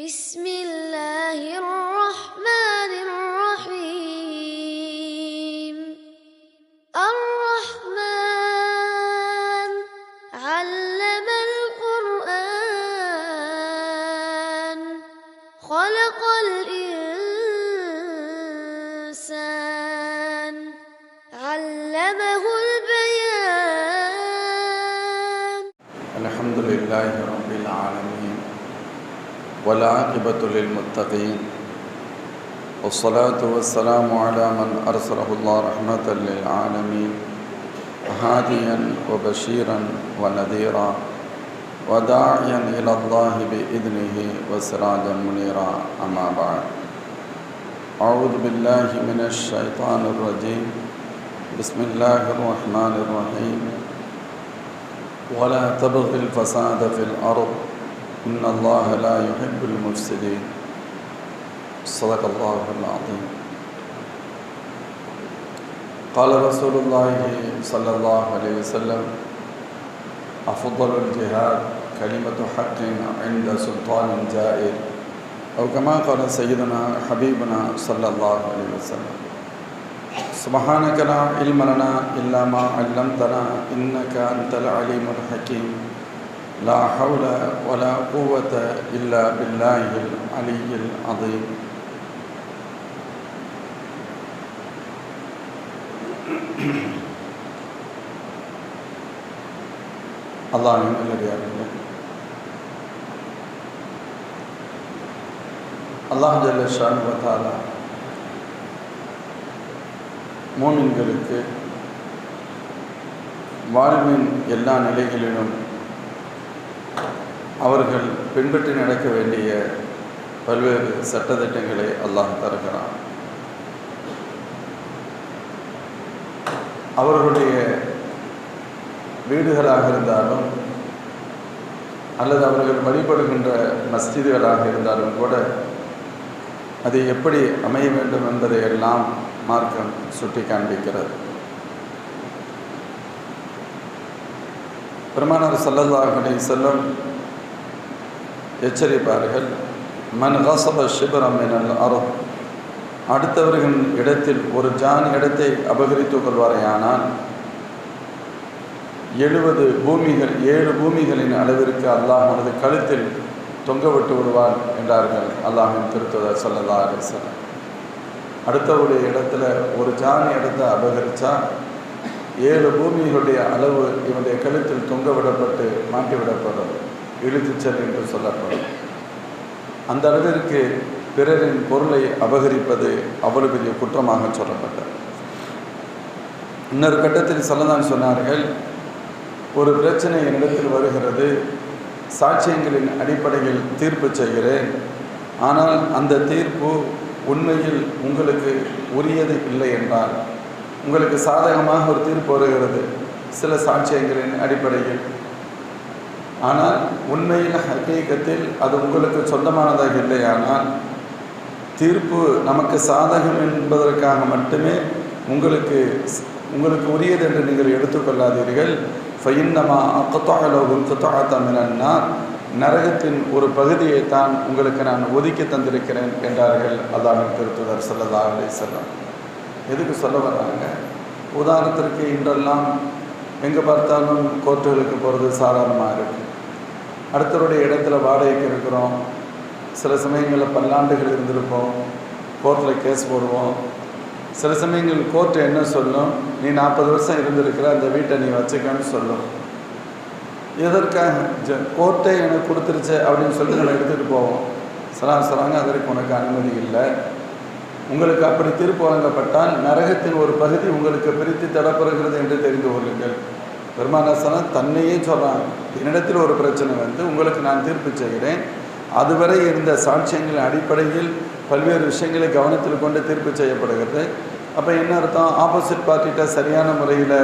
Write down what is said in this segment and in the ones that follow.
بسم الله الرحمن الرحيم الرحمن علم القرآن خلق الإنسان علمه البيان. الحمد لله رب العالمين والعاقبة للمتقين والصلاة والسلام على من أرسله الله رحمة للعالمين هاديا وبشيرا ونذيرا وداعيا إلى الله بإذنه وسراجا منيرا. أما بعد، أعوذ بالله من الشيطان الرجيم. بسم الله الرحمن الرحيم. ولا تبغوا الفساد في الأرض إن الله لا يحب المفسدين. صدق الله العظيم. قال رسول الله صلى الله عليه وسلم: أفضل الجهاد كلمة حق عند سلطان جائر، أو كما قال سيدنا حبيبنا صلى الله عليه وسلم. سبحانك لا علم لنا إلا ما علمتنا إنك أنت العليم الحكيم. لا حول ولا قوة إلا بالله العلي العظيم. அல்லாஹ்வின் நல்லடியார்களே, அல்லாஹ் ஜல்ல ஷானுஹு வ தஆலா மூமின்களுக்கு வாழ்வின் எல்லா நிலைகளிலும் அவர்கள் பின்பற்றி நடக்க வேண்டிய பல்வேறு சட்டத்திட்டங்களை அல்லாஹ் தருகிறான். அவர்களுடைய வீடுகளாக இருந்தாலும் அல்லது அவர்கள் வழிபடுகின்ற மஸ்ஜிதுகளாக இருந்தாலும் கூட அது எப்படி அமைய வேண்டும் என்பதை எல்லாம் மார்க்கம் சுட்டி காண்பிக்கிறது. பெருமானார் ஸல்லல்லாஹு அலைஹி வஸல்லம் எச்சரிப்பார்கள்: மன் கஸப ஷிப்ரன் மினல் அர்த், அடுத்தவர்களின் இடத்தில் ஒரு ஜான் இடத்தை அபகரித்துக் கொள்வாரையானால் 7 பூமிகளின் அளவிற்கு அல்லாஹ் அவனது கழுத்தில் தொங்கவிட்டு விடுவான் என்றார்கள் அல்லாஹ்வின் திருத்தூதர் ஸல்லல்லாஹு அலைஹி வஸல்லம். அடுத்தவருடைய இடத்துல ஒரு ஜான் இடத்தை அபகரித்தா 7 பூமிகளுடைய அளவு இவனுடைய கழுத்தில் தொங்கவிடப்பட்டு மாட்டிவிடப்படும், இழுத்துச்சல் என்று சொல்லப்படும். அந்த அளவிற்கு பிறரின் பொருளை அபகரிப்பது அவ்வளவு பெரிய குற்றமாக சொல்லப்பட்டது. இன்னொரு கட்டத்தில் சொல்லதான் சொன்னார்கள்: ஒரு பிரச்சனை என்னிடத்தில் வருகிறது, சாட்சியங்களின் அடிப்படையில் தீர்ப்பு செய்கிறேன், ஆனால் அந்த தீர்ப்பு உண்மையில் உங்களுக்கு உரியது இல்லை என்றால், உங்களுக்கு சாதகமாக ஒரு தீர்ப்பு வருகிறது சில சாட்சியங்களின் அடிப்படையில், ஆனால் உண்மையில் ஹகீகத்தில் அது உங்களுக்கு சொந்தமானதாக இல்லையானால், தீர்ப்பு நமக்கு சாதகம் என்பதற்காக மட்டுமே உங்களுக்கு உரியது என்று நீங்கள் எடுத்துக்கொள்ளாதீர்கள். ஃபைன்னமா அக்தஅலஹு கித்அத்தன் மினன் நார், நரகத்தின் ஒரு பகுதியைத்தான் உங்களுக்கு நான் ஒதுக்கி தந்திருக்கிறேன் என்றார்கள் அல்லாஹ்வின் திருத்தூதர் ஸல்லல்லாஹு அலைஹி வஸல்லம். எதுக்கு சொல்ல வர்றாங்க? உதாரணத்திற்கு இன்றெல்லாம் எங்கே பார்த்தாலும் கோர்ட்டுகளுக்கு போகிறது சாதாரணமாக இருக்குது. அடுத்தவருடைய இடத்துல வாடகைக்கு இருக்கிறோம், சில சமயங்களில் பல்லாண்டுகள் இருந்திருப்போம், கோர்ட்டில் கேஸ் போடுவோம். சில சமயங்கள் கோர்ட்டு என்ன சொல்லும், நீ 40 வருஷம் இருந்திருக்கிற, அந்த வீட்டை நீ வச்சுக்கன்னு சொல்லும். எதற்காக? கோர்ட்டை எனக்கு கொடுத்துருச்சு அப்படின்னு சொல்லிட்டு நம்ம எடுத்துகிட்டு போவோம். சொல்கிறாங்க, அதற்கு உனக்கு அனுமதி இல்லை. உங்களுக்கு அப்படி தீர்ப்பு வழங்கப்பட்டால் நரகத்தின் ஒரு பகுதி உங்களுக்கு பிரித்து தரப்படுகிறது என்று தெரிந்து கொள்ளுங்கள். பெருமானார் தன்னையே சொல்கிறாங்க, என்னிடத்தில் ஒரு பிரச்சனை வந்து உங்களுக்கு நான் தீர்ப்பு செய்கிறேன், அதுவரை இருந்த சாட்சியங்களின் அடிப்படையில் பல்வேறு விஷயங்களை கவனத்தில் கொண்டு தீர்ப்பு செய்யப்படுகிறது. அப்போ என்ன அர்த்தம்? ஆப்போசிட் பார்ட்டிகிட்ட சரியான முறையில்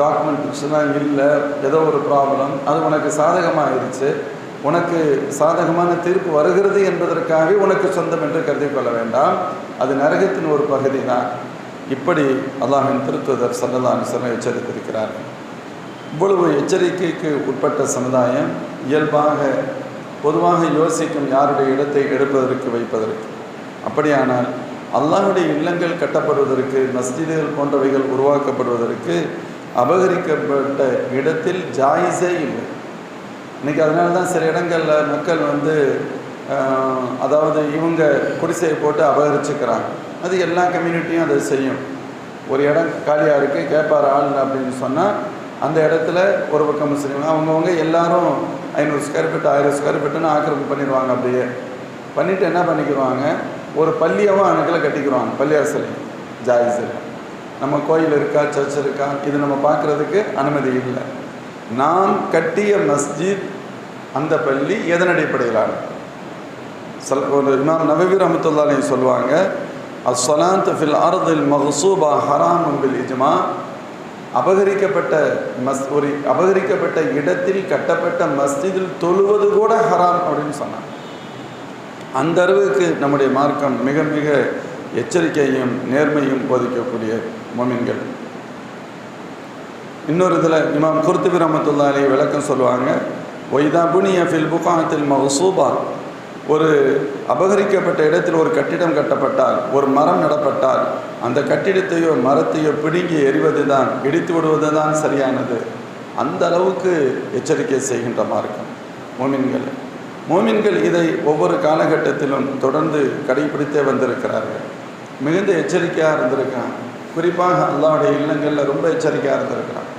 டாக்குமெண்டேஷன்லாம் இல்லை, ஏதோ ஒரு ப்ராப்ளம், அது உனக்கு சாதகமாகிடுச்சு, உனக்கு சாதகமான தீர்ப்பு வருகிறது என்பதற்காகவே உனக்கு சொந்தம் என்று கருதி கொள்ள வேண்டாம், அது நரகத்தின் ஒரு பகுதி தான். இப்படி அல்லாஹ்வின் திருத்தூதர் ஸல்லல்லாஹு அலைஹி வஸல்லம் எச்சரித்திருக்கிறார்கள். இவ்வளவு எச்சரிக்கைக்கு உட்பட்ட சமுதாயம் இயல்பாக பொதுவாக யோசிக்கும் யாருடைய இடத்தை எடுப்பதற்கு வைப்பதற்கு. அப்படியானால் அல்லாஹுடைய இல்லங்கள் கட்டப்படுவதற்கு, மஸ்ஜிதுகள் போன்றவைகள் உருவாக்கப்படுவதற்கு அபகரிக்கப்பட்ட இடத்தில் ஜாயிஸே இல்லை. இன்றைக்கி அதனால தான் சில இடங்களில் மக்கள் அதாவது இவங்க குடிசையை போட்டு அபகரிச்சுக்கிறாங்க. அது எல்லா கம்யூனிட்டியும் அதை செய்யும். ஒரு இடம் காலியாக இருக்குது, கேட்பார் ஆள் அப்படின்னு சொன்னால் அந்த இடத்துல ஒரு பக்கம் முஸ்லீம் அவங்கவுங்க எல்லாரும் 500 ஸ்கொயர் ஃபீட் 1000 ஸ்கொயர் ஃபீட்டுன்னு ஆக்கிரமிப்பு பண்ணிடுவாங்க. அப்படியே பண்ணிவிட்டு என்ன பண்ணிக்கிடுவாங்க, ஒரு பள்ளியாகவும் அன்னைக்கில் கட்டிக்கிடுவாங்க. பள்ளியாசல் ஜாயிஸ் இல்லை. நம்ம கோயில் இருக்கா, சர்ச் இருக்கா, இது நம்ம பார்க்குறதுக்கு அனுமதி இல்லை. நாம் கட்டிய மஸ்ஜித், அந்த பள்ளி எதன் அடிப்படையிலான? ஒரு இமாம் நவவி ரஹ்மத்துல்லாஹி அலைஹி சொல்லுவாங்க, அஸ்ஸலாத்து ஃபில் அர்தில் மக்சூபா ஹராமுன் பில் இஜ்மா. அபகரிக்கப்பட்ட இடத்தில் கட்டப்பட்ட மஸ்ஜிதில் தொழுவது கூட ஹராம் அப்படின்னு சொன்னாங்க. அந்த அளவுக்கு நம்முடைய மார்க்கம் மிக மிக எச்சரிக்கையும் நேர்மையும் போதிக்கக்கூடிய மொமின்கள். இன்னொரு இதில் இமாம் குர்துபி ரஹ்மத்துல்லாஹி அலைஹி விளக்கம் சொல்லுவாங்க, ஒய்தா புனிய ஃபில் புகாத்தில் மக்சூபா. ஒரு அபகரிக்கப்பட்ட இடத்தில் ஒரு கட்டிடம் கட்டப்பட்டால், ஒரு மரம் நடப்பட்டால், அந்த கட்டிடத்தையோ மரத்தையோ பிடுங்கி எறிவது தான், இடித்து விடுவது தான் சரியானது. அந்த அளவுக்கு எச்சரிக்கை செய்கின்ற மார்க்கம் மோமின்கள் இதை ஒவ்வொரு காலகட்டத்திலும் தொடர்ந்து கடைபிடித்தே வந்திருக்கிறார்கள். மிகுந்த எச்சரிக்கையாக இருந்திருக்காங்க. குறிப்பாக அல்லாஹ்வுடைய இல்லங்களில் ரொம்ப எச்சரிக்கையாக இருந்திருக்கிறாங்க.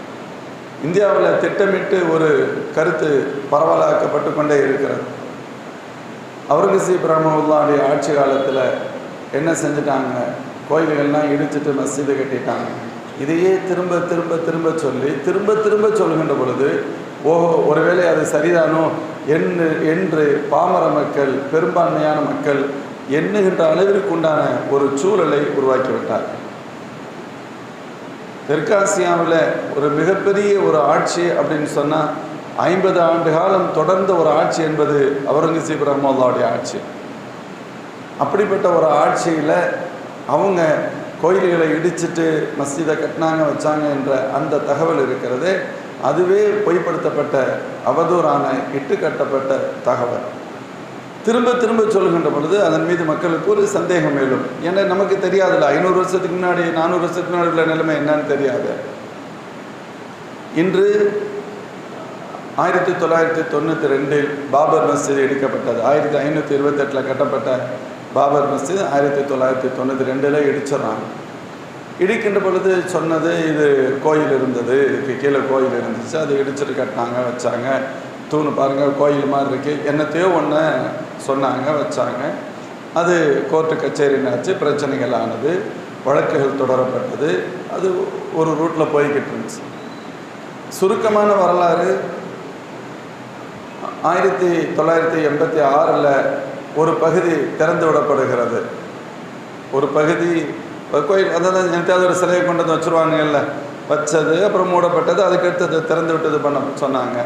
இந்தியாவில் திட்டமிட்டு ஒரு கருத்து பரவலாக்கப்பட்டு கொண்டே இருக்கிறது. அவுரங்கசீப் ரஹ்மத்துல்லாஹி ஆட்சி காலத்தில் என்ன செஞ்சுட்டாங்க, கோயில்கள்லாம் இடிச்சிட்டு மஸ்ஜிது கட்டிட்டாங்க. இதையே திரும்ப திரும்ப திரும்ப சொல்லி திரும்ப சொல்கின்ற பொழுது, ஓஹோ ஒருவேளை அது சரிதானோ என்று பாமர மக்கள், பெரும்பான்மையான மக்கள் எண்ணுகின்ற அளவிற்கு உண்டான ஒரு சூழலை உருவாக்கிவிட்டார். தெற்காசியாவில் ஒரு மிகப்பெரிய ஒரு ஆட்சி அப்படின்னு சொன்னால் 50 ஆண்டு காலம் தொடர்ந்த ஒரு ஆட்சி என்பது அவுரங்கசீப் ரஹ்மத்துல்லாஹுடைய ஆட்சி. அப்படிப்பட்ட ஒரு ஆட்சியில் அவங்க கோயில்களை இடிச்சிட்டு மஸ்ஜிதை கட்டினாங்க, வச்சாங்க என்ற அந்த தகவல் இருக்கிறது. அதுவே பொய்ப்படுத்தப்பட்ட, அவதூறான, இட்டுக்கட்டப்பட்ட தகவல். திரும்ப சொல்கின்ற பொழுது அதன் மீது மக்களுக்கு ஒரு சந்தேகம் மேலும். ஏன்னா நமக்கு தெரியாதுல்ல, 500 வருஷத்துக்கு முன்னாடி 400 வருஷத்துக்கு முன்னாடி உள்ள நிலைமை என்னன்னு தெரியாது. இன்று 1992 பாபர் மஸ்ஜித் இடிக்கப்பட்டது. 1528 கட்டப்பட்ட பாபர் மஸ்ஜித் 1992 இடிச்சிடறாங்க. இடிக்கின்ற பொழுது சொன்னது, இது கோயில் இருந்தது, இதுக்கு கீழே கோயில் இருந்துச்சு, அது இடிச்சிட்டு கட்டினாங்க, வச்சாங்க. தூணு பாருங்கள் கோயில் மாதிரி இருக்குது, என்னத்தையோ ஒன்று சொன்னாங்க, வச்சாங்க. அது கோர்ட்டு கச்சேரினாச்சு, பிரச்சனைகள் ஆனது, வழக்குகள் தொடரப்பட்டது. அது ஒரு ரூட்டில் போய்கிட்டு இருந்துச்சு. சுருக்கமான வரலாறு, 1986 ஒரு பகுதி திறந்து விடப்படுகிறது. ஒரு பகுதி கோயில், அதாவது எனக்காவது ஒரு சிலையை கொண்டு வந்து வச்சுருவாங்கல்ல, வச்சது அப்புறம் மூடப்பட்டது, அதுக்கடுத்து திறந்து விட்டது பண்ண சொன்னாங்க.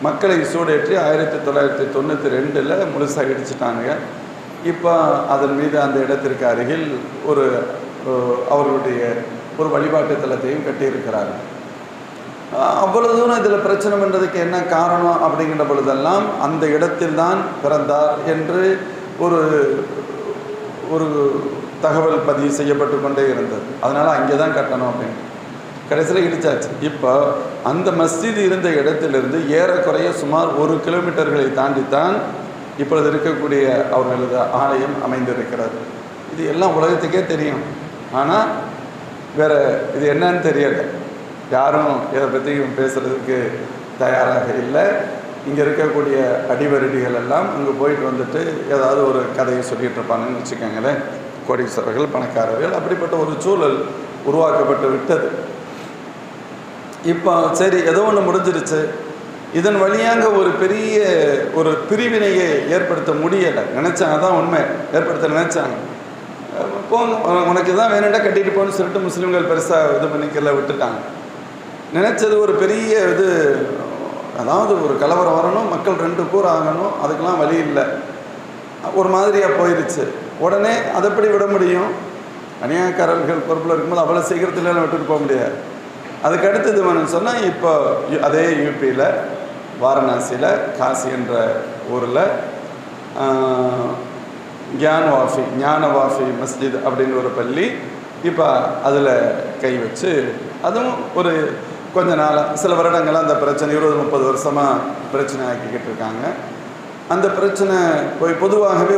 மக்களை சூடேற்றி 1992 முழுசாக இடிச்சிட்டாங்க. இப்போ அதன் மீது அந்த இடத்திற்கு அருகில் அவர்களுடைய ஒரு வழிபாட்டு தலத்தையும் கட்டியிருக்கிறார்கள். அவ்வளவு தூரம் இதில் பிரச்சனை பண்ணுறதுக்கு என்ன காரணம் அப்படிங்கிற பொழுதெல்லாம் அந்த இடத்தில் தான் பிறந்தார் என்று ஒரு தகவல் பதிவு செய்யப்பட்டு கொண்டே இருந்தது. அதனால் அங்கே தான் கட்டணும் அப்படின்னு கடைசியில் இடிச்சாச்சு. இப்போ அந்த மஸ்ஜித் இருந்த இடத்திலிருந்து ஏறக்குறைய சுமார் 1 கிலோமீட்டர்களை தாண்டித்தான் இப்பொழுது இருக்கக்கூடிய அவர்களது ஆலயம் அமைந்திருக்கிறது. இது எல்லாம் உலகத்துக்கே தெரியும். ஆனால் வேறு இது என்னன்னு தெரியலை. யாரும் இதை பற்றி பேசுகிறதுக்கு தயாராக இல்லை. இங்கே இருக்கக்கூடிய அடிவருடிகள் எல்லாம் அங்கே போயிட்டு வந்துட்டு ஏதாவது ஒரு கதையை சொல்லிகிட்டு இருப்பாங்கன்னு வச்சுக்கோங்களேன். கோடீஸ்வரர்கள், பணக்காரர்கள், அப்படிப்பட்ட ஒரு சூழல் உருவாக்கப்பட்டு விட்டது. இப்போ சரி, ஏதோ ஒன்று முடிஞ்சிருச்சு. இதன் வழியாக ஒரு பெரிய ஒரு பிரிவினையை ஏற்படுத்த முடியலை. நினச்சாங்க, தான் உண்மை, ஏற்படுத்த நினச்சாங்க. போங்க, உனக்கு தான் வேணுண்டா கட்டிட்டு போன்னு சொல்லிட்டு முஸ்லீம்கள் பெருசாக இது பண்ணிக்கல விட்டுட்டாங்க. நினச்சது ஒரு பெரிய இது, அதாவது ஒரு கலவரம் வரணும், மக்கள் 2 கூர் ஆகணும், அதுக்கெல்லாம் வழி இல்லை, ஒரு மாதிரியாக போயிடுச்சு. உடனே அதைப்படி விட முடியும்? அநியாயக்காரர்கள் பொறுப்பில் இருக்கும்போது அவ்வளோ சீக்கிரத்தில் விட்டுட்டு போக முடியாது. அதுக்கு அடுத்தது வேணும்னு சொன்னால் இப்போ அதே யூபியில் வாரணாசியில் காசி என்ற ஊரில் ஞானவாஃபி மஸ்ஜித் அப்படின்னு ஒரு பள்ளி இப்போ அதில் கை வச்சு, அதுவும் ஒரு கொஞ்ச நாளாக சில வருடங்களாக அந்த பிரச்சனை 20-30 வருஷமாக பிரச்சனை ஆக்கிக்கிட்டு இருக்காங்க. அந்த பிரச்சனை போய் பொதுவாகவே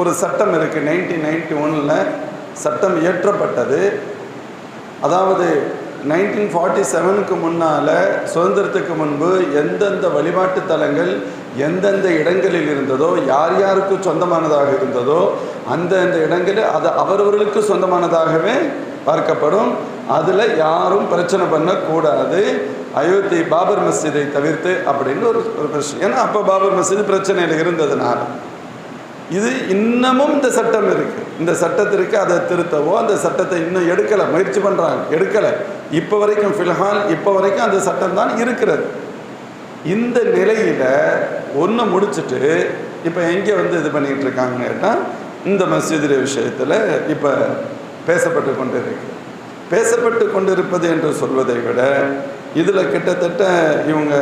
ஒரு சட்டம் இருக்குது. 1991 சட்டம் இயற்றப்பட்டது. அதாவது 1947க்கு முன்னால், சுதந்திரத்துக்கு முன்பு எந்தெந்த வழிபாட்டு தலங்கள் எந்தெந்த இடங்களில் இருந்ததோ, யார் யாருக்கு சொந்தமானதாக இருந்ததோ அந்தந்த இடங்களில் அது அவரவர்களுக்கு சொந்தமானதாகவே பார்க்கப்படும். அதில் யாரும் பிரச்சனை பண்ணக்கூடாது, அயோத்தி பாபர் மஸ்ஜிதை தவிர்த்து அப்படின்னு ஒரு பிரச்சனை. ஏன்னா அப்போ பாபர் மஸ்ஜித் பிரச்சனையில் இருந்ததுனால இது இன்னமும் இந்த சட்டம் இருக்குது. இந்த சட்டத்திற்கு அதை திருத்தவோ அந்த சட்டத்தை இன்னும் எடுக்கலை, முயற்சி பண்ணுறாங்க, எடுக்கலை. இப்போ வரைக்கும் இப்போ வரைக்கும் அந்த சட்டம் தான் இருக்கிறது. இந்த நிலையில் ஒன்று முடிச்சுட்டு இப்போ எங்கே இது பண்ணிகிட்டு இருக்காங்கன்னா, இந்த மஸ்ஜிது விஷயத்தில் இப்போ பேசப்பட்டு கொண்டிருப்பது என்று சொல்வதை விட இதில் கிட்டத்தட்ட இவங்க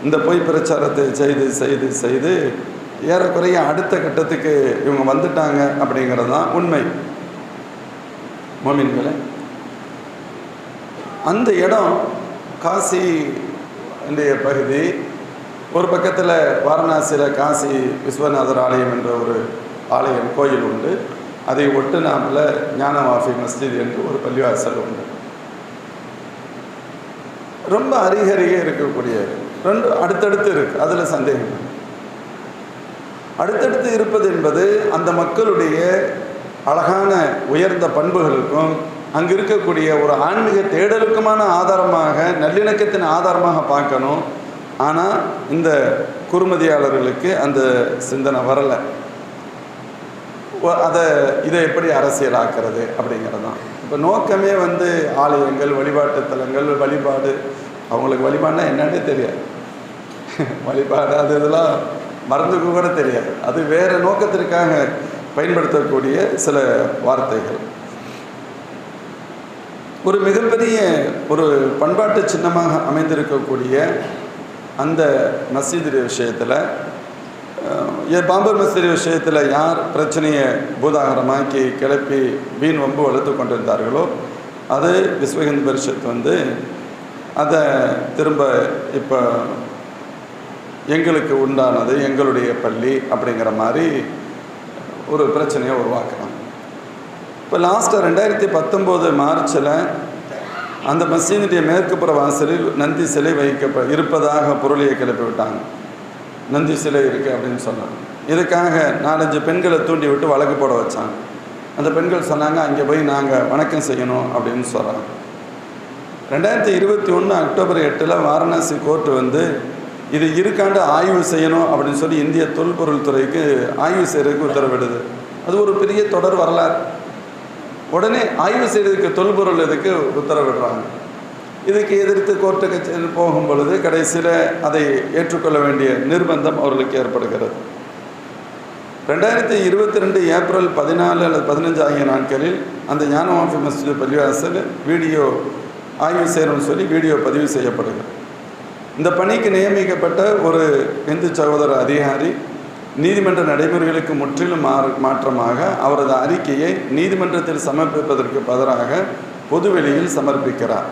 இந்த பொய் பிரச்சாரத்தை செய்து ஏறக்குறைய அடுத்த கட்டத்துக்கு இவங்க வந்துட்டாங்க அப்படிங்கிறது தான் உண்மை. மோமின்களே, அந்த இடம் காசி இன்றைய பகுதி. ஒரு பக்கத்தில் வாரணாசியில் காசி விஸ்வநாதர் ஆலயம் என்ற ஒரு ஆலயம் கோயில் உண்டு. அதை ஒட்டுநாப்பில் ஞானவாஃபி மஸ்ஜித் என்று ஒரு பள்ளிவாசல் உண்டு. ரொம்ப அருகருகே இருக்கக்கூடிய ரெண்டு அடுத்தடுத்து இருக்குது, அதில் சந்தேகம். அடுத்தடுத்து இருப்பது என்பது அந்த மக்களுடைய அழகான உயர்ந்த பண்புகளுக்கும் அங்கு இருக்கக்கூடிய ஒரு ஆன்மீக தேடலுக்குமான ஆதாரமாக, நல்லிணக்கத்தின் ஆதாரமாக பார்க்கணும். ஆனால் இந்த குறுமதியாளர்களுக்கு அந்த சிந்தனை வரலை. இதை எப்படி அரசியலாக்குறது அப்படிங்கிறது தான் இப்போ நோக்கமே. ஆலயங்கள், வழிபாட்டு தலங்கள், வழிபாடு, அவங்களுக்கு வழிபாடுனா என்னன்னே தெரியாது. வழிபாடு இதெல்லாம் மறந்துக்க கூட தெரியாது. அது வேறு நோக்கத்திற்காக பயன்படுத்தக்கூடிய சில வார்த்தைகள். ஒரு மிகப்பெரிய ஒரு பண்பாட்டு சின்னமாக அமைந்திருக்கக்கூடிய அந்த மஸ்ஜிது விஷயத்தில், பாபர் மஸ்ஜிது விஷயத்தில் யார் பிரச்சனையை பூதாகரமாக்கி கிளப்பி வீண் வம்பு வளர்த்து கொண்டிருந்தார்களோ அது விஸ்வ ஹிந்து பரிஷத் அதை திரும்ப இப்போ எங்களுக்கு உண்டானது, எங்களுடைய பள்ளி அப்படிங்கிற மாதிரி ஒரு பிரச்சனையை உருவாக்குறாங்க. இப்போ லாஸ்ட்டாக 2019 மார்ச்சில் அந்த மஸ்ஜிதுடைய மேற்குப்புற வாசலில் நந்தி சிலை இருப்பதாக பொருளையை கிளப்பி விட்டாங்க. நந்தி சிலை இருக்குது அப்படின்னு சொன்னாங்க. இதுக்காக 4-5 பெண்களை தூண்டி விட்டு வழக்கு போட வச்சாங்க. அந்த பெண்கள் சொன்னாங்க, அங்கே போய் நாங்கள் வணக்கம் செய்யணும் அப்படின்னு சொல்கிறாங்க. 2021 அக்டோபர் 8 வாரணாசி கோர்ட்டு இது இருக்காண்டு ஆய்வு செய்யணும் அப்படின்னு சொல்லி இந்திய தொல்பொருள் துறைக்கு ஆய்வு செய்கிறதுக்கு உத்தரவிடுது. அது ஒரு பெரிய தொடர் வரலாறு. உடனே ஆய்வு செய்கிறதுக்கு தொல்பொருள் இதுக்கு உத்தரவிடுறாங்க. இதுக்கு எதிர்த்து கோர்ட்டுக்கு போகும் பொழுது கடைசியில் அதை ஏற்றுக்கொள்ள வேண்டிய நிர்பந்தம் அவர்களுக்கு ஏற்படுகிறது. 2022 ஏப்ரல் 14 அல்லது 15 ஆகிய நாட்களில் அந்த ஞானவாஃபி மஸ்ஜித் பள்ளிவாசல் வீடியோ ஆய்வு செய்யணும்னு சொல்லி வீடியோ பதிவு செய்யப்படுகிறது. இந்த பணிக்கு நியமிக்கப்பட்ட ஒரு இந்து சகோதர அதிகாரி நீதிமன்ற நடைமுறைகளுக்கு முற்றிலும் மாற்றமாக அவரது அறிக்கையை நீதிமன்றத்தில் சமர்ப்பிப்பதற்கு பதிலாக பொதுவெளியில் சமர்ப்பிக்கிறார்.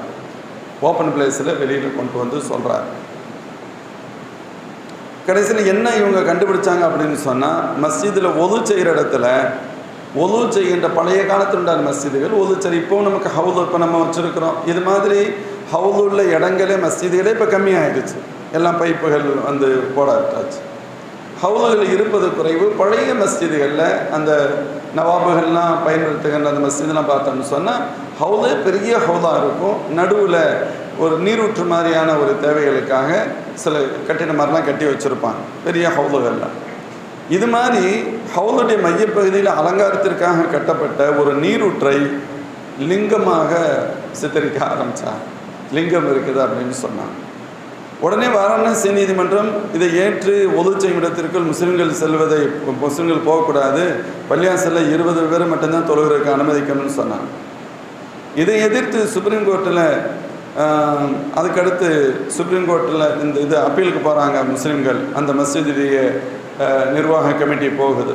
ஓப்பன் பிளேஸில் வெளியில் கொண்டு சொல்கிறார். கடைசியில் என்ன இவங்க கண்டுபிடிச்சாங்க அப்படின்னு சொன்னால், மஸ்ஜிதில் ஒது செய்கிற இடத்துல ஒது செய்கின்ற பழைய காலத்துண்டான மஸ்ஜிதுகள் ஒது சரி, இப்போவும் நமக்கு ஹவுது இப்போ நம்ம வச்சுருக்கிறோம். இது மாதிரி ஹவுது உள்ள இடங்களே மஸ்ஜிதுகளே இப்போ கம்மியாகிடுச்சு. எல்லாம் பைப்புகள் போடாச்சு. ஹவுதுகள் இருப்பது குறைவு. பழைய மஸ்ஜிதுகளில் அந்த நவாபுகள்லாம் பயன்படுத்துகின்ற அந்த மஸ்ஜிதெலாம் பார்த்தோம்னு சொன்னால் ஹவுது பெரிய ஹவுதாக இருக்கும். நடுவில் ஒரு நீரூற்று மாதிரியான ஒரு தேவைகளுக்காக சில கட்டிட மாதிரிலாம் கட்டி வச்சுருப்பாங்க பெரிய ஹவுதுகளில். இது மாதிரி ஹவுதுடைய மையப்பகுதியில் அலங்காரத்திற்காக கட்டப்பட்ட ஒரு நீரூற்றை லிங்கமாக சித்தரிக்க ஆரம்பித்தார். லிங்கம் இருக்குது அப்படின்னு சொன்னாங்க. உடனே வாரணாசி நீதிமன்றம் இதை ஏற்று ஒது செய்யும் இடத்திற்குள் முஸ்லிம்கள் போகக்கூடாது, பள்ளியாசலில் 20 பேர் மட்டும்தான் தொழுகிறதுக்கு அனுமதிக்கணும்னு சொன்னாங்க. இதை எதிர்த்து சுப்ரீம் கோர்ட்டில் அதுக்கடுத்து சுப்ரீம் கோர்ட்டில் இது அப்பீலுக்கு போகிறாங்க முஸ்லீம்கள், அந்த மஸ்ஜிதுடைய நிர்வாக கமிட்டி போகுது.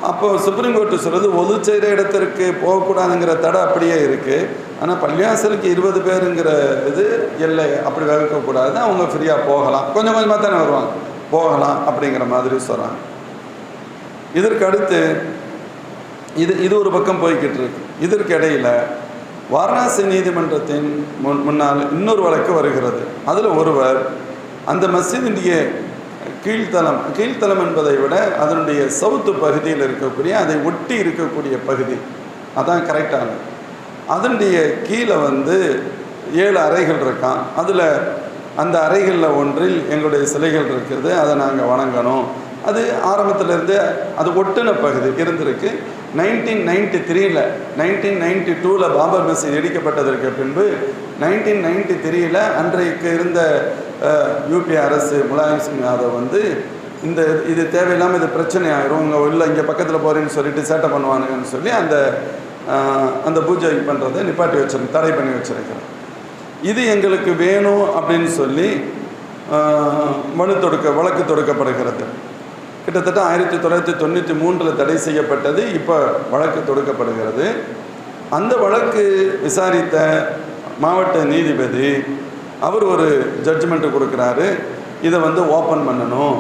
அப்போது சுப்ரீம் கோர்ட்டு சொல்கிறது ஒது செய்கிற இடத்திற்கு போகக்கூடாதுங்கிற தடை அப்படியே இருக்குது. ஆனால் பள்ளியாசலுக்கு 20 பேருங்கிற இது எல்லை அப்படி வகுக்கக்கூடாது, அவங்க ஃப்ரீயாக போகலாம், கொஞ்சம் கொஞ்சமாக தானே வருவாங்க, போகலாம் அப்படிங்கிற மாதிரி சொல்கிறாங்க. இதற்கு அடுத்து இது ஒரு பக்கம் போய்கிட்டு இருக்கு. இதற்கு இடையில் வாரணாசி நீதிமன்றத்தின் முன்னால் இன்னொரு வழக்கு வருகிறது. அதில் ஒருவர் அந்த மஸ்ஜிதினுடைய கீழ்த்தளம் என்பதை விட அதனுடைய சவுத்து பகுதியில் இருக்கக்கூடிய, அதை ஒட்டி இருக்கக்கூடிய பகுதி அதான் கரெக்டான, அதனுடைய கீழே 7 அறைகள் இருக்கான். அதில் அந்த அறைகளில் ஒன்றில் எங்களுடைய சிலைகள் இருக்கிறது, அதை நாங்கள் வணங்கணும். அது ஆரம்பத்திலேருந்து அது ஒட்டின பகுதி இருந்திருக்கு. 1993 1992 பாபர் மசீத் இடிக்கப்பட்டதற்கு பின்பு 1993 அன்றைக்கு இருந்த யூபி அரசு முலாயம் சிங் யாதவ் இது தேவையில்லாமல் இது பிரச்சனை ஆயிரும், இல்லை இங்கே பக்கத்தில் போகிறேன்னு சொல்லிட்டு சேட்டை பண்ணுவானுங்கன்னு சொல்லி அந்த பூஜை பண்ணுறதை நிப்பாட்டி வச்சிருக்க, தடை பண்ணி வச்சிருக்கிறோம். இது எங்களுக்கு வேணும் அப்படின்னு சொல்லி வழக்கு தொடுக்கப்படுகிறது. கிட்டத்தட்ட 1993 தடை செய்யப்பட்டது, இப்போ வழக்கு தொடுக்கப்படுகிறது. அந்த வழக்கு விசாரித்த மாவட்ட நீதிபதி அவர் ஒரு ஜட்ஜ்மெண்ட்டு கொடுக்குறாரு, இதை ஓப்பன் பண்ணணும்,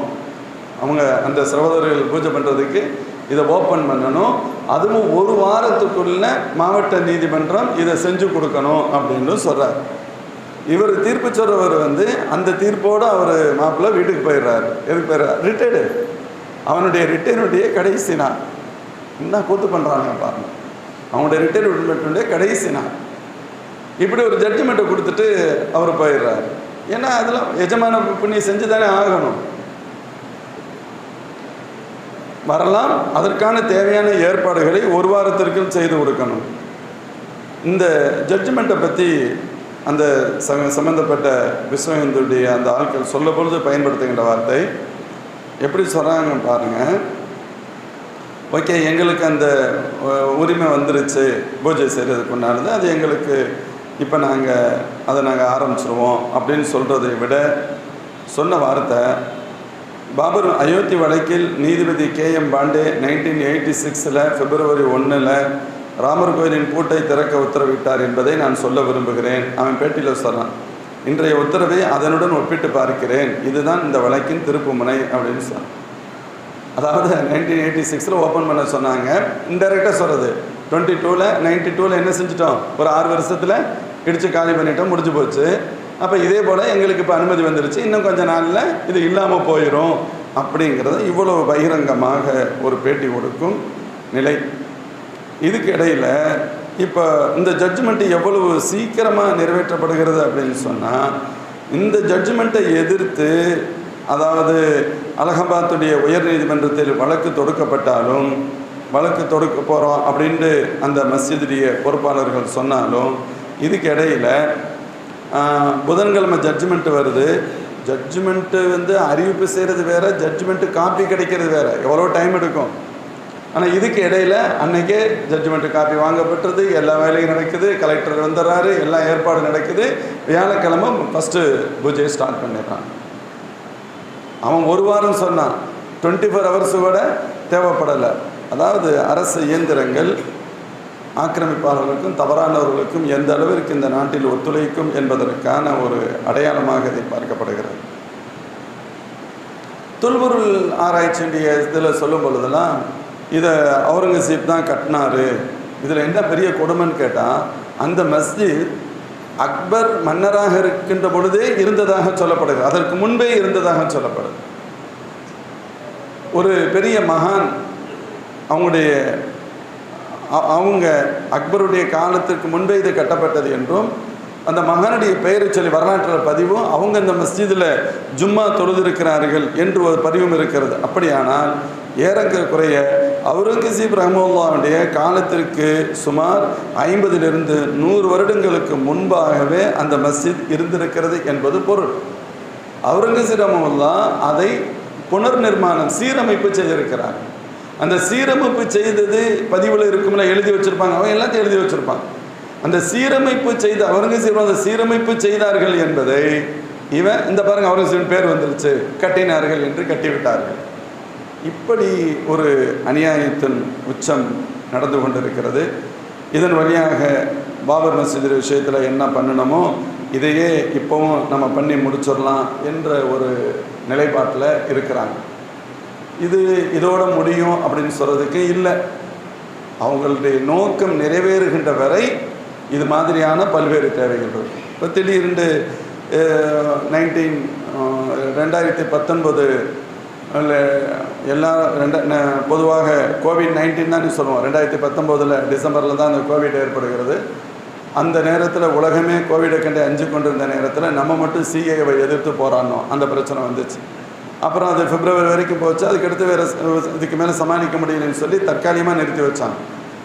அவங்க அந்த சகோதரர்கள் பூஜை பண்ணுறதுக்கு இதை ஓப்பன் பண்ணணும், அதுவும் 1 வாரத்துக்குள்ள மாவட்ட நீதிமன்றம் இதை செஞ்சு கொடுக்கணும் அப்படின்னு சொல்கிறார். இவர் தீர்ப்பு சொல்கிறவர் அந்த தீர்ப்போடு அவர் மாப்பிள்ளை வீட்டுக்கு போயிடுறாரு. எதுக்கு போயிடுறார்? ரிட்டையர்டு, அவனுடைய ரிட்டையர்டுடைய கடைசி நாள். என்ன கூத்து பண்ணுறாங்க பாருங்க, அவனுடைய ரிட்டையர்டுடைய கடைசி நாள். இப்படி ஒரு ஜட்ஜ்மெண்ட்டை கொடுத்துட்டு அவர் போயிடுறாரு. ஏன்னா அதெல்லாம் எஜமான புண்ணியம் செஞ்சு தானே ஆகணும். வரலாம், அதற்கான தேவையான ஏற்பாடுகளை 1 வாரத்திற்கு செய்து கொடுக்கணும். இந்த ஜட்ஜ்மெண்ட்டை பற்றி அந்த சம்மந்தப்பட்ட விஸ்வ இந்துடைய அந்த ஆட்கள் சொல்ல பொழுது பயன்படுத்துகின்ற வார்த்தை எப்படி சொல்கிறாங்க பாருங்கள். ஓகே, எங்களுக்கு அந்த உரிமை வந்துருச்சு பூஜை செய்கிறதுக்கு உண்டானது, அது எங்களுக்கு இப்போ அதை ஆரம்பிச்சிருவோம் அப்படின்னு சொல்கிறதை விட சொன்ன வார்த்தை, பாபர் அயோத்தி வழக்கில் நீதிபதி KM பாண்டே 1986 February 1 ராமர் கோயிலின் பூட்டை திறக்க உத்தரவிட்டார் என்பதை நான் சொல்ல விரும்புகிறேன். அவன் பேட்டியில் சொல்கிறான், இன்றைய உத்தரவை அதனுடன் ஒப்பிட்டு பார்க்கிறேன், இதுதான் இந்த வழக்கின் திருப்புமுனை அப்படின்னு சொன்னான். அதாவது 1986 ஓப்பன் பண்ண சொன்னாங்க. இன்டெரக்டாக சொல்கிறது 92 என்ன செஞ்சிட்டோம், ஒரு 6 வருஷத்தில் இடித்து காலி பண்ணிட்டோம், முடிஞ்சு போச்சு. அப்போ இதே போல் எங்களுக்கு இப்போ அனுமதி வந்துருச்சு, இன்னும் கொஞ்சம் நாளில் இது இல்லாமல் போயிடும் அப்படிங்கிறத இவ்வளோ பகிரங்கமாக ஒரு பேட்டி கொடுக்கும் நிலை. இதுக்கு இடையில் இப்போ இந்த ஜட்ஜ்மெண்ட்டு எவ்வளவு சீக்கிரமாக நிறைவேற்றப்படுகிறது அப்படின்னு சொன்னால், இந்த ஜட்ஜ்மெண்ட்டை எதிர்த்து, அதாவது அலகாபாத்துடைய உயர் நீதிமன்றத்தில் வழக்கு தொடுக்கப்பட்டாலும், வழக்கு தொடுக்க போகிறோம் அப்படின்ட்டு அந்த மஸ்ஜிதுடைய பொறுப்பாளர்கள் சொன்னாலும், இதுக்கு இடையில் புதன்கிழமை ஜட்ஜ்மெண்ட்டு வருது. ஜட்ஜ்மெண்ட்டு அறிவிப்பு செய்கிறது வேறு, ஜட்ஜ்மெண்ட்டு காப்பி கிடைக்கிறது வேறு, எவ்வளோ டைம் எடுக்கும். ஆனால் இதுக்கு இடையில் அன்றைக்கே ஜட்ஜ்மெண்ட்டு காப்பி வாங்கப்பட்டது, எல்லா வேலையும் நடக்குது, கலெக்டர் வந்துடுறாரு, எல்லா ஏற்பாடு நடக்குது. வியாழக்கிழமை ஃபஸ்ட்டு பூஜையை ஸ்டார்ட் பண்ணிடுறான். அவன் 1 வாரம் சொன்னான், 24 hours கூட தேவைப்படலை. அதாவது அரசு இயந்திரங்கள் ஆக்கிரமிப்பாளர்களுக்கும் தவறானவர்களுக்கும் எந்த அளவிற்கு இந்த நாட்டில் ஒத்துழைக்கும் என்பதற்கான ஒரு அடையாளமாக இதை பார்க்கப்படுகிறது. தொல்பொருள் ஆராய்ச்சியுடைய இதில் சொல்லும் பொழுதெல்லாம் இதை அவுரங்கசீப் தான் கட்டினார். இதில் என்ன பெரிய கொடுமைன்னு கேட்டால், அந்த மஸ்ஜித் அக்பர் மன்னராக இருக்கின்ற பொழுதே இருந்ததாக சொல்லப்படுது, அதற்கு முன்பே இருந்ததாக சொல்லப்படுது. ஒரு பெரிய மகான் அவங்க அக்பருடைய காலத்திற்கு முன்பே இது கட்டப்பட்டது என்றும், அந்த மகானுடைய பெயரை சொல்லி வரலாற்றில் பதிவும், அவங்க இந்த மஸ்ஜிதில் ஜும்மா தொழுதிருக்கிறார்கள் என்று ஒரு பதிவும் இருக்கிறது. அப்படியானால் ஏறக்குறைய அவுரங்கசீப் ரஹ்மத்துல்லாஹுடைய காலத்திற்கு சுமார் 50 to 100 வருடங்களுக்கு முன்பாகவே அந்த மஸ்ஜித் இருந்திருக்கிறது என்பது பொருள். அவுரங்கசீப் ரஹ்மத்துல்லாஹ் அதை புனர் நிர்மாணம், சீரமைப்பு செய்திருக்கிறார். அந்த சீரமைப்பு செய்தது பதிவில் இருக்கும்ல, எழுதி வச்சுருப்பாங்க, அவங்க எல்லாத்தையும் எழுதி வச்சுருப்பாங்க. அந்த சீரமைப்பு செய்த அவுரங்கசீப் அந்த சீரமைப்பு செய்தார்கள் என்பதை இவன் இந்த பாருங்க அவுரங்கசீபின் பேர் வந்துருச்சு கட்டினார்கள் என்று கட்டிவிட்டார்கள். இப்படி ஒரு அநியாயத்தின் உச்சம் நடந்து கொண்டிருக்கிறது. இதன் வழியாக பாபர் மஸ்ஜித் விஷயத்தில் என்ன பண்ணணுமோ இதையே இப்போவும் நம்ம பண்ணி முடிச்சிடலாம் என்ற ஒரு நிலைப்பாட்டில் இருக்கிறாங்க. இதோட முடியும் அப்படின்னு சொல்கிறதுக்கு இல்லை. அவங்களுடைய நோக்கம் நிறைவேறுகின்ற வரை இது மாதிரியான பல்வேறு தேவைகள் இருக்கும். இப்போ திடீரென்று 2019 எல்லா பொதுவாக கோவிட்-19 தான் சொல்லுவோம். 2019 டிசம்பரில் தான் அந்த கோவிட் ஏற்படுகிறது. அந்த நேரத்தில் உலகமே கோவிடை கண்டு அஞ்சு கொண்டிருந்த நேரத்தில் நம்ம மட்டும் சிஏவை எதிர்த்து போராடினோம். அந்த பிரச்சனை வந்துச்சு. அப்புறம் அது பிப்ரவரி வரைக்கும் போச்சு. அதுக்கடுத்து வேறு இதுக்கு மேலே சமாளிக்க முடியலன்னு சொல்லி தற்காலிகமாக நிறுத்தி வச்சாங்க.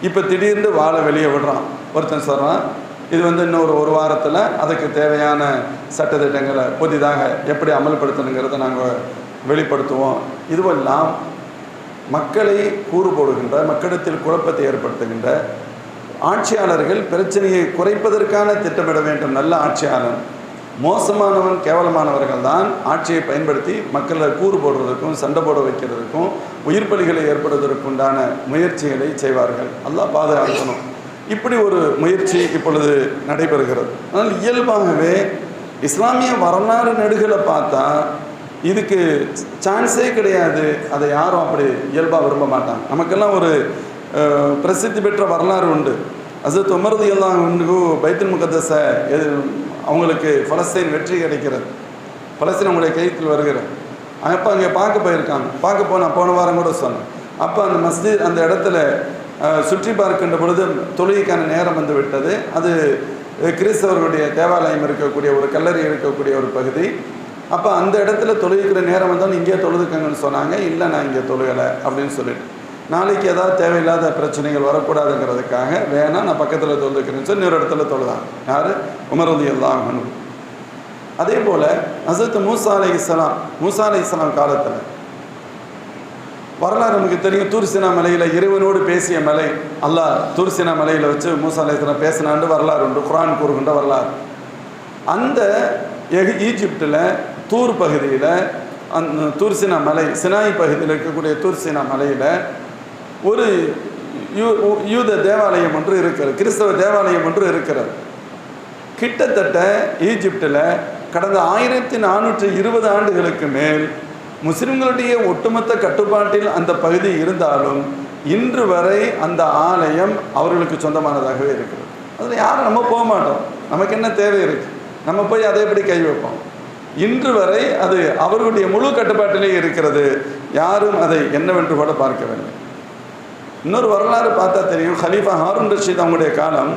இப்போ திடீர்னு வாழை வெளியே விடுறான். ஒருத்தன் சொல்கிறான் இது இன்னொரு ஒரு வாரத்தில் அதுக்கு தேவையான சட்டத்திட்டங்களை புதிதாக எப்படி அமல்படுத்தணுங்கிறத நாங்கள் வெளிப்படுத்துவோம். இதுவெல்லாம் மக்களை கூறு போடுகின்ற, மக்களிடத்தில் குழப்பத்தை ஏற்படுத்துகின்ற ஆட்சியாளர்கள் பிரச்சனையை குறைப்பதற்கான திட்டமிட வேண்டும். நல்ல ஆட்சியாளன், மோசமானவன், கேவலமானவர்கள் தான் ஆட்சியை பயன்படுத்தி மக்களை கூறு போடுறதுக்கும் சண்டை போட வைக்கிறதுக்கும் உயிர் பலிகளை ஏற்படுவதற்குண்டான முயற்சிகளை செய்வார்கள். அல்லாஹ் பாதுகாக்கணும். இப்படி ஒரு முயற்சி இப்பொழுது நடைபெறுகிறது. ஆனால் இயல்பாகவே இஸ்லாமிய வரலாறு நெடுகளை பார்த்தா இதுக்கு சான்ஸே கிடையாது. அதை யாரும் அப்படி இயல்பாக விரும்ப மாட்டாங்க. நமக்கெல்லாம் ஒரு பிரசித்தி பெற்ற வரலாறு உண்டு. ஹஸரத் உமர் ரலியல்லாஹு அன்ஹு பைத்துல் முகத்தஸை அவங்களுக்கு பலஸ்தீன் வெற்றி கிடைக்கிறது. பலஸ்தீன் அவங்களுடைய கைத்தில் வருகிறது. அப்போ அங்கே பார்க்க போயிருக்காங்க. பார்க்க போன வாரம் கூட சொன்னேன். அப்போ அந்த மஸ்ஜித் அந்த இடத்துல சுற்றி பார்க்கின்ற பொழுது தொழுகைக்கான நேரம் வந்து விட்டது. அது கிறிஸ்தவர்களுடைய தேவாலயம் இருக்கக்கூடிய ஒரு கல்லறை இருக்கக்கூடிய ஒரு பகுதி. அப்போ அந்த இடத்துல தொழுகிற நேரம் வந்தாலும் இங்கே தொழுதுக்கங்கன்னு சொன்னாங்க. இல்லை, நான் இங்கே தொழுகலை அப்படின்னு சொல்லிட்டு, நாளைக்கு ஏதாவது தேவையில்லாத பிரச்சனைகள் வரக்கூடாதுங்கிறதுக்காக வேணால் நான் பக்கத்தில் தொழுதுக்கிறேன்னு சொல்லி இன்னொரு இடத்துல தொழுதாங்க. யார்? உமர் ரலியல்லாஹு அன்ஹு. அதே போல் ஹஸரத் மூசா அலைஹிஸ்ஸலாம் காலத்தில் வரலாறு நமக்கு தெரியும். தூர்சினா மலையில் இறைவனோடு பேசிய மலை. அல்லாஹ் தூர்சினா மலையில் வச்சு மூசா அலைஹிஸ்ஸலாம் பேசினான்னு வரலாறு உண்டு, குர்ஆன் கூறுகின்ற வரலாறு. அந்த ஈஜிப்டில் தூர் பகுதியில், அந்த தூர்சினா மலை, சினாய் பகுதியில் இருக்கக்கூடிய தூர்சினா மலையில் ஒரு யூத தேவாலயம் ஒன்று இருக்கிறது, கிறிஸ்தவ தேவாலயம் ஒன்று இருக்கிறது. கிட்டத்தட்ட ஈஜிப்டில் கடந்த 1420 ஆண்டுகளுக்கு மேல் முஸ்லிம்களுடைய ஒட்டுமொத்த கட்டுப்பாட்டில் அந்த பகுதி இருந்தாலும் இன்று வரை அந்த ஆலயம் அவர்களுக்கு சொந்தமானதாகவே இருக்கிறது. அதில் யாரும் நம்ம போக மாட்டோம். நமக்கு என்ன தேவை இருக்குது? நம்ம போய் அதை எப்படி கை வைப்போம்? இன்று வரை அது அவர்களுடைய முழு கட்டுப்பாட்டிலே இருக்கிறது. யாரும் அதை என்னவென்று கூட பார்க்கவில்லை. இன்னொரு வரலாறு பார்த்தா தெரியும். ஹலீஃபா ஹாரூன் ரஷீத் அவங்களுடைய காலம்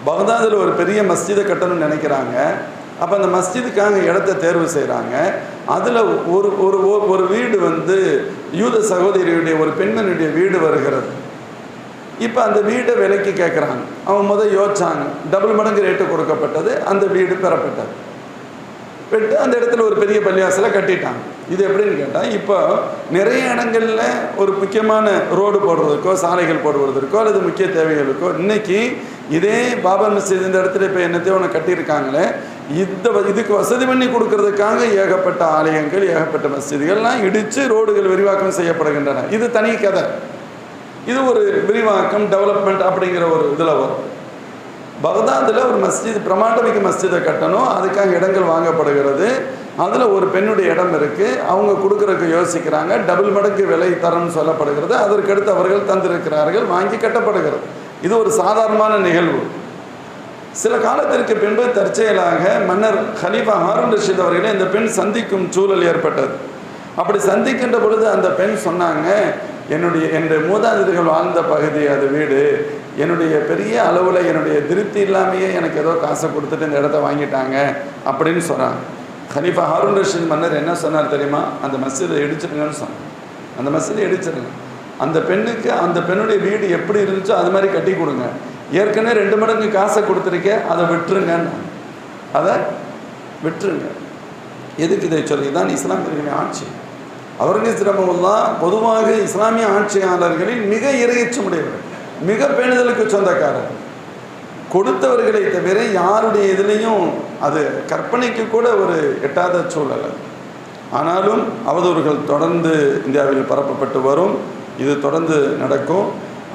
பக்தாதில் ஒரு பெரிய மஸ்ஜிதை கட்டணும்னு நினைக்கிறாங்க. அப்போ அந்த மஸ்ஜிதுக்காக இடத்தை தேர்வு செய்கிறாங்க. அதில் ஒரு வீடு யூத சகோதரியுடைய ஒரு பெண்மணியுடைய வீடு வருகிறது. இப்போ அந்த வீடை விலைக்கு கேட்குறாங்க. அவங்க யோசிச்சாங்க. டபுள் மடங்கு ரேட்டு கொடுக்கப்பட்டது. அந்த வீடு பெறப்பட்டது. பெற்று அந்த இடத்துல ஒரு பெரிய பள்ளிவாசலை கட்டிட்டாங்க. இது எப்படின்னு கேட்டால், இப்போ நிறைய இடங்களில் ஒரு முக்கியமான ரோடு போடுறதுக்கோ சாலைகள் போடுவதற்கோ அல்லது முக்கிய தேவைகளுக்கோ இன்றைக்கி இதே பாபர் மஸ்ஜித் இந்த இடத்துல இப்போ என்னத்தையோ ஒன்று கட்டியிருக்காங்களே, இதுக்கு வசதி பண்ணி கொடுக்கறதுக்காக ஏகப்பட்ட ஆலயங்கள், ஏகப்பட்ட மஸ்ஜிதுகள்லாம் இடித்து ரோடுகள் விரிவாக்கம் செய்யப்படுகின்றன. இது தனி கதை. இது ஒரு விரிவாக்கம், டெவலப்மெண்ட் அப்படிங்கிற ஒரு இதில் வரும். பக்தாதில் ஒரு மஸ்ஜித், பிரமாண்டமிக்க மஸ்ஜிதை கட்டணும். அதுக்காக இடங்கள் வாங்கப்படுகிறது. அதில் ஒரு பெண்ணுடைய இடம் இருக்குது. அவங்க கொடுக்குறதுக்கு யோசிக்கிறாங்க. டபுள் மடங்கு விலை தரம்னு சொல்லப்படுகிறது. அதற்கடுத்து அவர்கள் தந்திருக்கிறார்கள், வாங்கி கட்டப்படுகிறது. இது ஒரு சாதாரணமான நிகழ்வு. சில காலத்திற்கு பின்பு தற்செயலாக மன்னர் ஹலீஃபா ஹாரூன் ரஷீத் அவர்களே இந்த பெண் சந்திக்கும் சூழல் ஏற்பட்டது. அப்படி சந்திக்கின்ற பொழுது அந்த பெண் சொன்னாங்க, என்னுடைய மூதாதையர்கள் வாழ்ந்த பகுதி அது வீடு, என்னுடைய பெரிய அளவில் என்னுடைய திருப்தி இல்லாமையே எனக்கு ஏதோ காசை கொடுத்துட்டு இந்த இடத்த வாங்கிட்டாங்க அப்படின்னு சொன்னாங்க. ஹலீஃபா ஹாரூன் ரஷீத் மன்னர் என்ன சொன்னார் தெரியுமா? அந்த மஸ்ஜிதை இடிச்சிடுங்கன்னு சொன்னாங்க. அந்த மஸ்ஜிதை இடிச்சிடுங்க. அந்த பெண்ணுக்கு அந்த பெண்ணுடைய வீடு எப்படி இருந்துச்சோ அது மாதிரி கட்டி கொடுங்க. ஏற்கனவே 2 மடங்கு காசை கொடுத்துருக்கேன், அதை விட்டுருங்கன்னு. அதை விட்டுருங்க. எதுக்கு இதை சொல்லி தான் இஸ்லாமியர்களின் ஆட்சி. அவர்கள் ரஹ்மத்துல்லாஹ் பொதுவாக இஸ்லாமிய ஆட்சியாளர்களில் மிக இரையச்சமுடையவர்கள், மிக பேணுதலுக்கு சொந்தக்காரர். கொடுத்தவர்களை தவிர யாருடைய இதுலேயும் அது கற்பனைக்கு கூட ஒரு எட்டாத சூழல். ஆனாலும் அவதூறுகள் தொடர்ந்து இந்தியாவில் பரப்பப்பட்டு வரும். இது தொடர்ந்து நடக்கும்.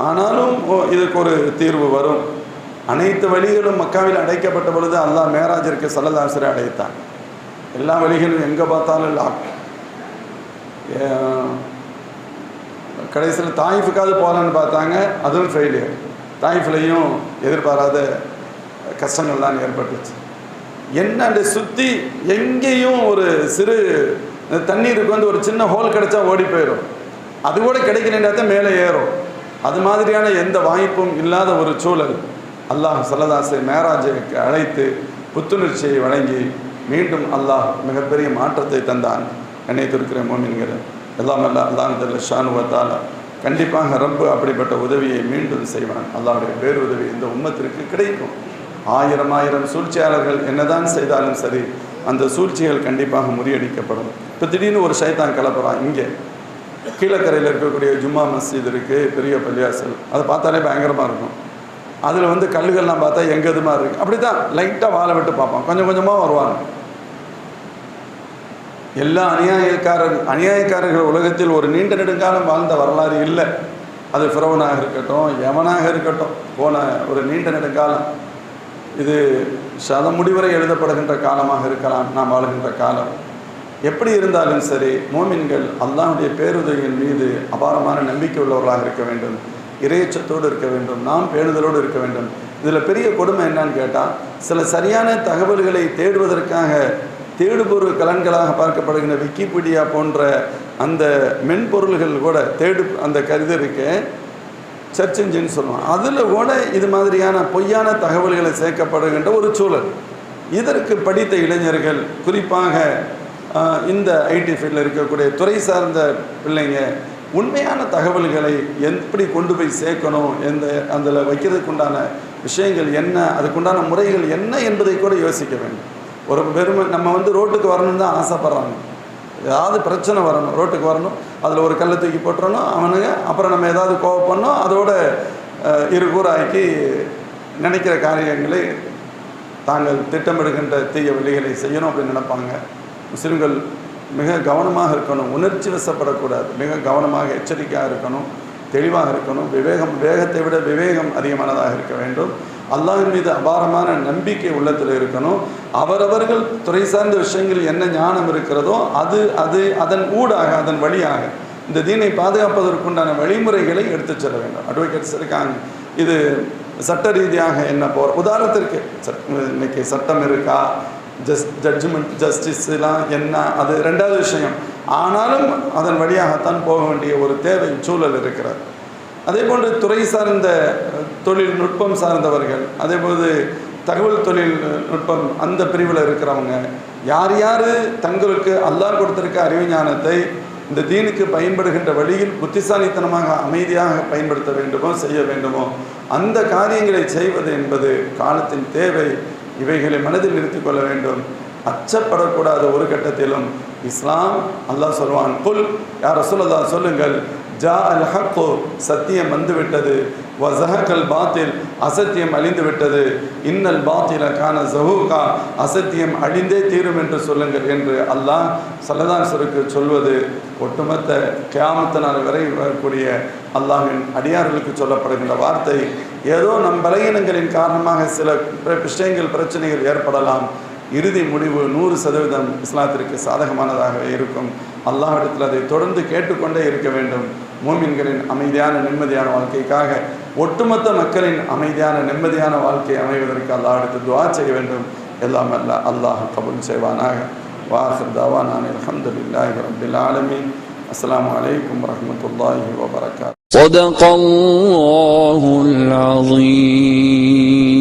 ஆனாலும் இதுக்கு ஒரு தீர்வு வரும். அனைத்து வழிகளும் மக்காவில் அடைக்கப்பட்ட பொழுது அல்லாஹ் மேராஜிற்கு ஸல்லல்லாஹு அலைஹி வஸல்லம் அடைத்தான். எல்லா வழிகளும் எங்கே பார்த்தாலும் லாக். கடைசியில் தாயிஃபுக்காவது போகலான்னு பார்த்தாங்க, அதுவும் ஃபெயிலியர். தாயிஃப்லையும் எதிர்பாராத கஷ்டங்கள்லாம் ஏற்பட்டுச்சு. என்னண்டு சுற்றி எங்கேயும் ஒரு சிறு தண்ணீருக்கு வந்து ஒரு சின்ன ஹோல் கிடைச்சா ஓடி போயிடும். அது கூட கிடைக்கலன்னா தான் மேலே ஏறும். அது மாதிரியான எந்த வாய்ப்பும் இல்லாத ஒரு சூழல். அல்லாஹ் ஸல்லல்லாஹு அலைஹி வஸல்லம் மேராஜுக்கு அழைத்து புத்துணர்ச்சியை வழங்கி மீண்டும் அல்லாஹ் மிகப்பெரிய மாற்றத்தை தந்தான். நினைத்திருக்கிற மோமின்கள் எல்லாம் அல்லாஹ் ஜல்ல ஷானுஹு வ தஆலா கண்டிப்பாக ரப்பு அப்படிப்பட்ட உதவியை மீண்டும் செய்வான். அல்லாஹ்வுடைய பேர் உதவி இந்த உம்மத்திற்கு கிடைக்கும். ஆயிரம் சூழ்ச்சியாளர்கள் என்னதான் செய்தாலும் சரி, அந்த சூழ்ச்சிகள் கண்டிப்பாக முறியடிக்கப்படும். இப்போ திடீர்னு ஒரு ஷைத்தான் கிளப்புறான். இங்கே கீழக்கரையில் இருக்கக்கூடிய ஜும்மா மஸ்ஜித் இருக்குது, பெரிய பள்ளியாசல். அதை பார்த்தாலே பயங்கரமாக இருக்கும். அதில் வந்து கல்லுகள்லாம் பார்த்தா எங்கேதுமா இருக்குது. அப்படி தான் லைட்டாக வாழை விட்டு பார்ப்பான். கொஞ்சம் கொஞ்சமாக வருவாங்க. எல்லா அநியாயக்காரர்கள் உலகத்தில் ஒரு நீண்ட நெடுங்காலம் வாழ்ந்த வரலாறு இல்லை. அது ஃபிரௌனாக இருக்கட்டும், யமனாக இருக்கட்டும், போன ஒரு நீண்ட நெடுங்காலம். இது முடிவரை எழுதப்படுகின்ற காலமாக இருக்கலாம், நாம் வாழுகின்ற காலம். எப்படி இருந்தாலும் சரி, மோமின்கள் அல்லாஹ்வுடைய பேருதவியின் மீது அபாரமான நம்பிக்கை உள்ளவர்களாக இருக்க வேண்டும். இறையச்சத்தோடு இருக்க வேண்டும். நாம் பேணுதலோடு இருக்க வேண்டும். இதில் பெரிய கொடுமை என்னன்னு கேட்டால், சில சரியான தகவல்களை தேடுவதற்காக தேடுபொருள் கலன்களாக பார்க்கப்படுகின்ற விக்கிபீடியா போன்ற அந்த மென்பொருள்கள் கூட அந்த கருது இருக்க சர்ச் இன்ஜின் சொல்லுவோம். அதில் கூட இது மாதிரியான பொய்யான தகவல்களை சேர்க்கப்படுகின்ற ஒரு சூழல். இதற்கு படித்த இளைஞர்கள், குறிப்பாக இந்த ஐடி ஃபீல்டில் இருக்கக்கூடிய துறை சார்ந்த பிள்ளைங்க, உண்மையான தகவல்களை எப்படி கொண்டு போய் சேர்க்கணும், அதில் வைக்கிறதுக்கு உண்டான விஷயங்கள் என்ன, அதுக்குண்டான முறைகள் என்ன என்பதை கூட யோசிக்க வேண்டும். ஒரு நம்ம வந்து ரோட்டுக்கு வரணும்னு தான் ஆசைப்படுறாங்க. ஏதாவது பிரச்சனை வரணும், ரோட்டுக்கு வரணும், அதில் ஒரு கல்லை தூக்கி போட்டுறணும் அவனுங்க. அப்புறம் நம்ம ஏதாவது கோவப்படணும், அதோட இருகூறாக்கி நினைக்கிற காரியங்களை தாங்கள் திட்டமிடுகின்ற தீய வழிகளை செய்யணும் அப்படின்னு நினைப்பாங்க. முஸ்லிம்கள் மிக கவனமாக இருக்கணும். உணர்ச்சி வசப்படக்கூடாது. மிக கவனமாக எச்சரிக்கையாக இருக்கணும். தெளிவாக இருக்கணும். வேகத்தை விட விவேகம் அதிகமானதாக இருக்க வேண்டும். அல்லாஹ்வின் மீது அபாரமான நம்பிக்கை உள்ளத்தில் இருக்கணும். அவரவர்கள் துறை சார்ந்த விஷயங்கள் என்ன ஞானம் இருக்கிறதோ அதன் ஊடாக, அதன் வழியாக இந்த தீனை பாதுகாப்பதற்குண்டான வழிமுறைகளை எடுத்து செல்ல வேண்டும். அட்வொகேட்ஸ் இருக்காங்க. இது சட்ட ரீதியாக என்ன உதாரணத்திற்கு இன்னைக்கு சட்டம் இருக்கா, ஜட்ஜ்மெண்ட் ஜஸ்டிஸ்லாம் என்ன, அது ரெண்டாவது விஷயம். ஆனாலும் அதன் வழியாகத்தான் போக வேண்டிய ஒரு தேவை சூழல் இருக்கிறது. அதே போன்று துறை சார்ந்த தொழில்நுட்பம் சார்ந்தவர்கள், அதேபோது தகவல் தொழில்நுட்பம் அந்த பிரிவில் இருக்கிறவங்க, யார் தங்களுக்கு அல்லாஹ் கொடுத்திருக்க அறிவு ஞானத்தை இந்த தீனுக்கு பயன்படுகின்ற வழியில் புத்திசாலித்தனமாக அமைதியாக பயன்படுத்த வேண்டுமோ, செய்ய வேண்டுமோ, அந்த காரியங்களை செய்வது என்பது காலத்தின் தேவை. இவைகளை மனதில் நிறுத்திக் கொள்ள வேண்டும். அச்சப்படக்கூடாத ஒரு கட்டத்திலும் இஸ்லாம் அல்லாஹ் சொல்வான், குல் யா ரசூலல்லாஹ் சொல்லுங்கள், ஜா அல் ஹக்கு சத்தியம் வந்துவிட்டது, வஸஹகல் பாத்தில் அசத்தியம் அழிந்து விட்டது, இன்னல் பாத்தில கான ஸஹூகா அசத்தியம் அழிந்தே தீரும் என்று சொல்லுங்கள் என்று அல்லாஹ் ஸல்லல்லாஹு அலைஹி வஸல்லம் சொல்வது ஒட்டுமொத்த கியாமத் நாள் வரை வரக்கூடிய அல்லாஹ்வின் அடியார்களுக்கு சொல்லப்படுகின்ற வார்த்தை. ஏதோ நம் பலகீனங்களின் காரணமாக சில விஷயங்கள் பிரச்சனைகள் ஏற்படலாம். இறுதி முடிவு 100% இஸ்லாத்திற்கு சாதகமானதாகவே இருக்கும். அல்லாஹ்விடத்தில் அதை தொடர்ந்து கேட்டுக்கொண்டே இருக்க வேண்டும். மூமின்களின் அமைதியான நிம்மதியான வாழ்க்கைக்காக, ஒட்டுமொத்த மக்களின் அமைதியான நிம்மதியான வாழ்க்கை அமைவதற்கு அல்லாஹ்விடத்தில் துஆ செய்ய வேண்டும். எல்லாம் அல்லாஹ் கபூல் செய்வானாக. வாஹிர் தவானா அல்ஹம்துலில்லாஹி ரப்பில் ஆலமீன். அஸ்ஸலாமு அலைக்கும் வரஹ்மத்துல்லாஹி வபரகாத்துஹு. ஸதகல்லாஹுல் அஸீம்.